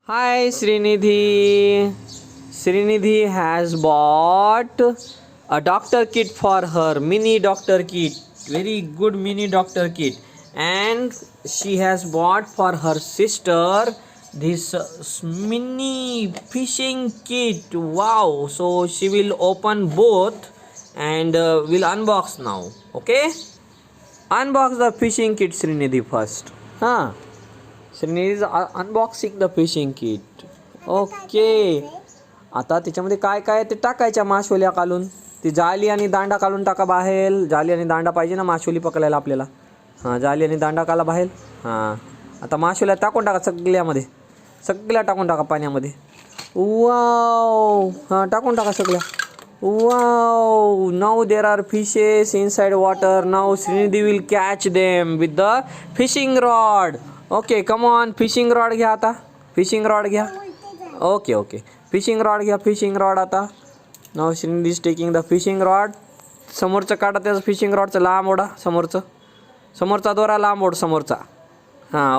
Hi Shreenidhi. Shreenidhi has bought a doctor kit for her, mini doctor kit, very good mini doctor kit, and she has bought for her sister this mini fishing kit. Wow! So she will open both and will unbox now. Okay? Unbox the fishing kit, Shreenidhi first. Huh? Shreenidhi is unboxing the fishing kit. Okay. आता त्याच्यामध्ये काय काय ते टाकायच्या माशोल्या काढून. ती जाली आणि दांडा काढून टाका बाहेर. जाली आणि दांडा पाहिजे ना माशोली पकडायला आपल्याला. हां, जाली आणि दांडा काढा बाहेर. हां, आता माशोल्या टाकून टाका सगळ्यामध्ये. सगळ्या टाकून टाका पाण्यामध्ये. वाव. हां, टाकून टाका सगळ्या. Wow, now there are fishes inside water. Now Shreenidhi will catch them with the fishing rod. Okay, come on, fishing rod घ्या आता. Fishing rod घ्या. Okay. Fishing rod घ्या, fishing rod आता. Now Shreenidhi is taking the fishing rod. समोरचं काढा त्याचं fishing rodचं लांब ओढा समोरचं. समोरचा दोरा लांब ओढ समोरचा. हां,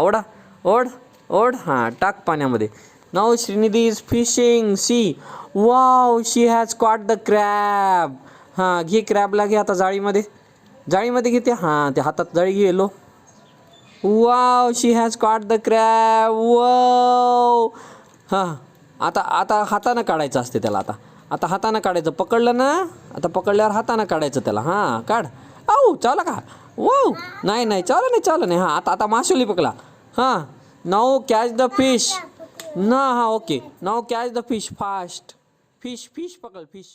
ओढ. हां, टाक पाण्यामध्ये. Now Shreenidhi is fishing. See, wow, she has caught the crab. हां, घे क्रॅबला घे आता जाळीमध्ये घेते. हां, ते हातात जाळी घे low. Wow, she has caught the crab. Wow. हां, आता हातानं काढायचं असते त्याला आता हातानं काढायचं. पकडलं ना, आता पकडल्यावर हातानं काढायचं त्याला. हां, काढ. आऊ, चावला का? वाव. नाही, चावलं नाही. हां, आता माशोली पकडला. हां, नाऊ कॅच द फिश. ना हां, okay. Now catch the fish fast. Fish पकड फिश.